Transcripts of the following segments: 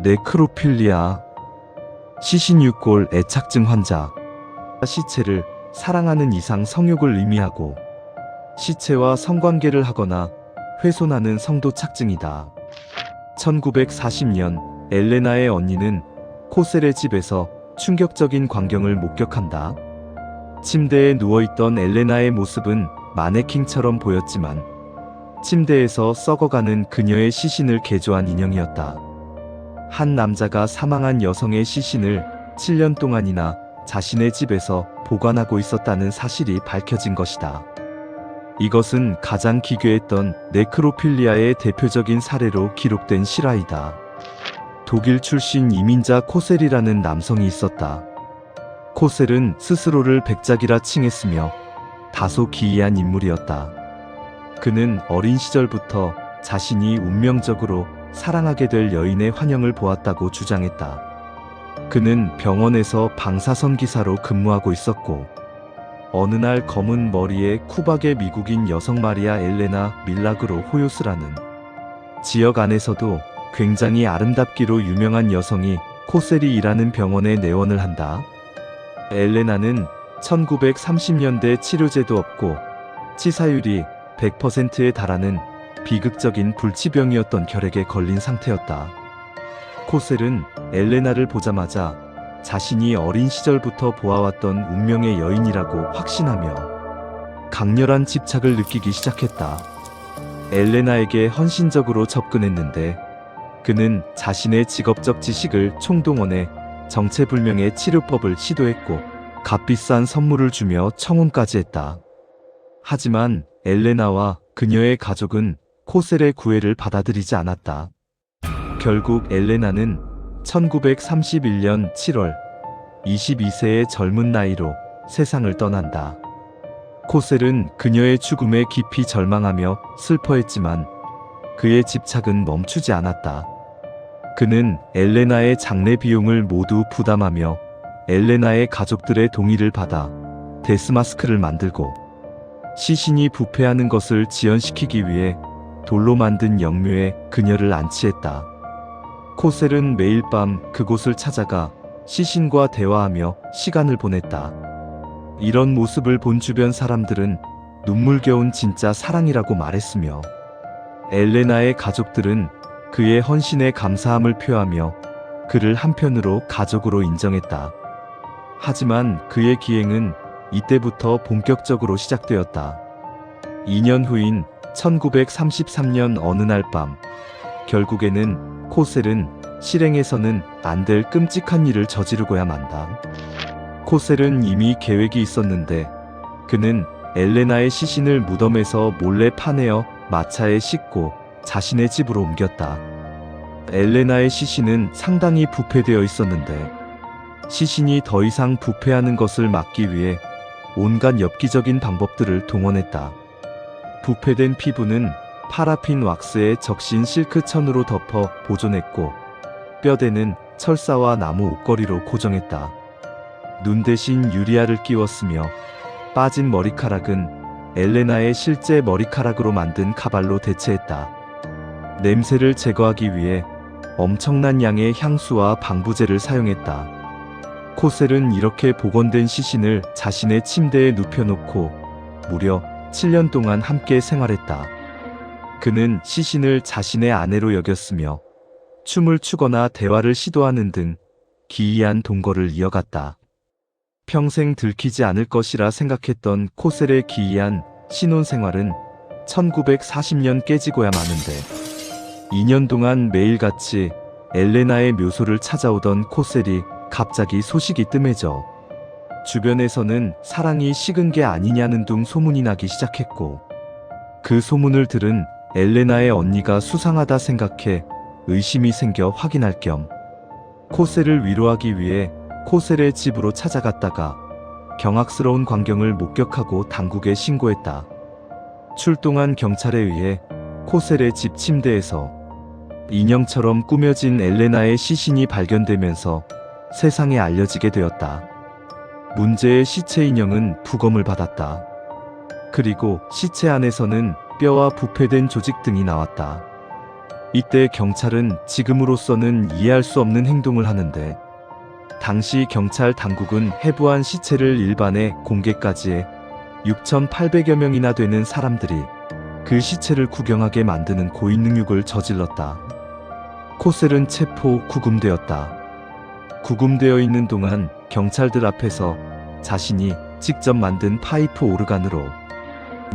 네크로필리아, 시신유골 애착증 환자. 시체를 사랑하는 이상 성욕을 의미하고 시체와 성관계를 하거나 훼손하는 성도 착증이다. 1940년 엘레나의 언니는 코셀의 집에서 충격적인 광경을 목격한다. 침대에 누워있던 엘레나의 모습은 마네킹처럼 보였지만 침대에서 썩어가는 그녀의 시신을 개조한 인형이었다. 한 남자가 사망한 여성의 시신을 7년 동안이나 자신의 집에서 보관하고 있었다는 사실이 밝혀진 것이다. 이것은 가장 기괴했던 네크로필리아의 대표적인 사례로 기록된 실화이다. 독일 출신 이민자 코셀이라는 남성이 있었다. 코셀은 스스로를 백작이라 칭했으며 다소 기이한 인물이었다. 그는 어린 시절부터 자신이 운명적으로 사랑하게 될 여인의 환영을 보았다고 주장했다. 그는 병원에서 방사선 기사로 근무하고 있었고 어느 날 검은 머리에 쿠박의 미국인 여성 마리아 엘레나 밀라그로 호요스라는 지역 안에서도 굉장히 아름답기로 유명한 여성이 코셀이 일하는 병원에 내원을 한다. 엘레나는 1930년대 치료제도 없고 치사율이 100%에 달하는 비극적인 불치병이었던 결핵에 걸린 상태였다. 코셀은 엘레나를 보자마자 자신이 어린 시절부터 보아왔던 운명의 여인이라고 확신하며 강렬한 집착을 느끼기 시작했다. 엘레나에게 헌신적으로 접근했는데 그는 자신의 직업적 지식을 총동원해 정체불명의 치료법을 시도했고 값비싼 선물을 주며 청혼까지 했다. 하지만 엘레나와 그녀의 가족은 코셀의 구애를 받아들이지 않았다. 결국 엘레나는 1931년 7월 22세의 젊은 나이로 세상을 떠난다. 코셀은 그녀의 죽음에 깊이 절망하며 슬퍼했지만 그의 집착은 멈추지 않았다. 그는 엘레나의 장례 비용을 모두 부담하며 엘레나의 가족들의 동의를 받아 데스마스크를 만들고 시신이 부패하는 것을 지연시키기 위해 돌로 만든 영묘에 그녀를 안치했다. 코셀은 매일 밤 그곳을 찾아가 시신과 대화하며 시간을 보냈다. 이런 모습을 본 주변 사람들은 눈물겨운 진짜 사랑이라고 말했으며 엘레나의 가족들은 그의 헌신에 감사함을 표하며 그를 한편으로 가족으로 인정했다. 하지만 그의 기행은 이때부터 본격적으로 시작되었다. 2년 후인 1933년 어느 날 밤, 결국에는 코셀은 실행해서는 안 될 끔찍한 일을 저지르고야 만다. 코셀은 이미 계획이 있었는데 그는 엘레나의 시신을 무덤에서 몰래 파내어 마차에 싣고 자신의 집으로 옮겼다. 엘레나의 시신은 상당히 부패되어 있었는데 시신이 더 이상 부패하는 것을 막기 위해 온갖 엽기적인 방법들을 동원했다. 부패된 피부는 파라핀 왁스에 적신 실크 천으로 덮어 보존했고 뼈대는 철사와 나무 옷걸이로 고정했다. 눈 대신 유리알을 끼웠으며 빠진 머리카락은 엘레나의 실제 머리카락으로 만든 가발로 대체했다. 냄새를 제거하기 위해 엄청난 양의 향수와 방부제를 사용했다. 코셀은 이렇게 복원된 시신을 자신의 침대에 눕혀놓고 무려 7년 동안 함께 생활했다. 그는 시신을 자신의 아내로 여겼으며 춤을 추거나 대화를 시도하는 등 기이한 동거를 이어갔다. 평생 들키지 않을 것이라 생각했던 코셀의 기이한 신혼생활은 1940년 깨지고야 마는데 2년 동안 매일같이 엘레나의 묘소를 찾아오던 코셀이 갑자기 소식이 뜸해져 주변에서는 사랑이 식은 게 아니냐는 둥 소문이 나기 시작했고 그 소문을 들은 엘레나의 언니가 수상하다 생각해 의심이 생겨 확인할 겸 코셀을 위로하기 위해 코셀의 집으로 찾아갔다가 경악스러운 광경을 목격하고 당국에 신고했다. 출동한 경찰에 의해 코셀의 집 침대에서 인형처럼 꾸며진 엘레나의 시신이 발견되면서 세상에 알려지게 되었다. 문제의 시체 인형은 부검을 받았다. 그리고 시체 안에서는 뼈와 부패된 조직 등이 나왔다. 이때 경찰은 지금으로서는 이해할 수 없는 행동을 하는데, 당시 경찰 당국은 해부한 시체를 일반에 공개까지 해 6,800여 명이나 되는 사람들이 그 시체를 구경하게 만드는 고인능욕을 저질렀다. 코셀은 체포, 구금되었다. 구금되어 있는 동안 경찰들 앞에서 자신이 직접 만든 파이프 오르간으로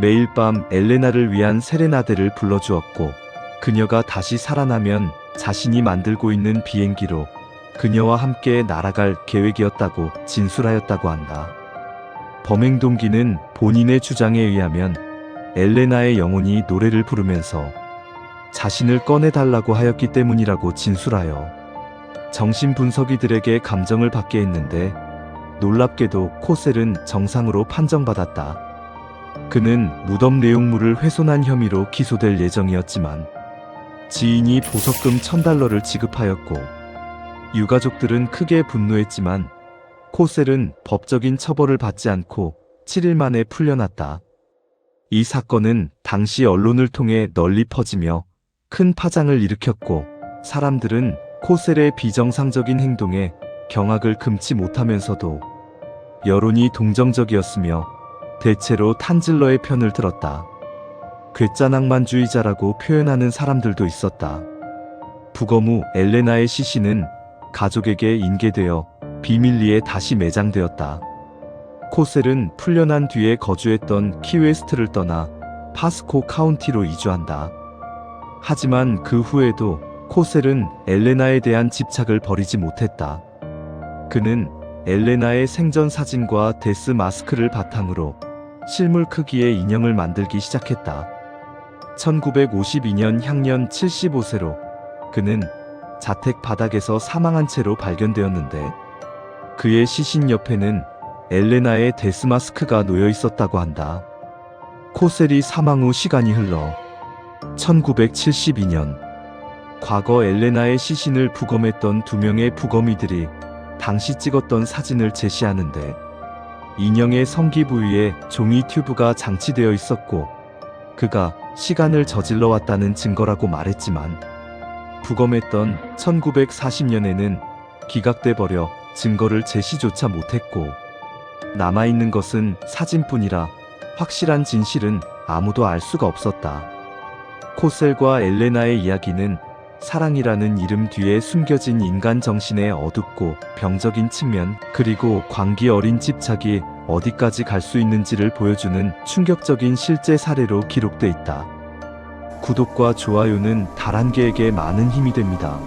매일 밤 엘레나를 위한 세레나데를 불러주었고, 그녀가 다시 살아나면 자신이 만들고 있는 비행기로 그녀와 함께 날아갈 계획이었다고 진술하였다고 한다. 범행 동기는 본인의 주장에 의하면 엘레나의 영혼이 노래를 부르면서 자신을 꺼내달라고 하였기 때문이라고 진술하여 정신분석이들에게 감정을 받게 했는데, 놀랍게도 코셀은 정상으로 판정받았다. 그는 무덤 내용물을 훼손한 혐의로 기소될 예정이었지만 지인이 보석금 $1,000를 지급하였고, 유가족들은 크게 분노했지만 코셀은 법적인 처벌을 받지 않고 7일 만에 풀려났다. 이 사건은 당시 언론을 통해 널리 퍼지며 큰 파장을 일으켰고, 사람들은 코셀의 비정상적인 행동에 경악을 금치 못하면서도 여론이 동정적이었으며 대체로 탄즐러의 편을 들었다. 괴짜낭만주의자라고 표현하는 사람들도 있었다. 부검 후 엘레나의 시신은 가족에게 인계되어 비밀리에 다시 매장되었다. 코셀은 풀려난 뒤에 거주했던 키웨스트를 떠나 파스코 카운티로 이주한다. 하지만 그 후에도 코셀은 엘레나에 대한 집착을 버리지 못했다. 그는 엘레나의 생전 사진과 데스 마스크를 바탕으로 실물 크기의 인형을 만들기 시작했다. 1952년 향년 75세로 그는 자택 바닥에서 사망한 채로 발견되었는데, 그의 시신 옆에는 엘레나의 데스 마스크가 놓여 있었다고 한다. 코셀이 사망 후 시간이 흘러 1972년, 과거 엘레나의 시신을 부검했던 2명의 부검의들이 당시 찍었던 사진을 제시하는데, 인형의 성기 부위에 종이 튜브가 장치되어 있었고 그가 시간을 저질러 왔다는 증거라고 말했지만, 부검했던 1940년에는 기각돼 버려 증거를 제시조차 못했고, 남아있는 것은 사진뿐이라 확실한 진실은 아무도 알 수가 없었다. 코셀과 엘레나의 이야기는 사랑이라는 이름 뒤에 숨겨진 인간 정신의 어둡고 병적인 측면, 그리고 광기 어린 집착이 어디까지 갈 수 있는지를 보여주는 충격적인 실제 사례로 기록돼 있다. 구독과 좋아요는 달한개에게 많은 힘이 됩니다.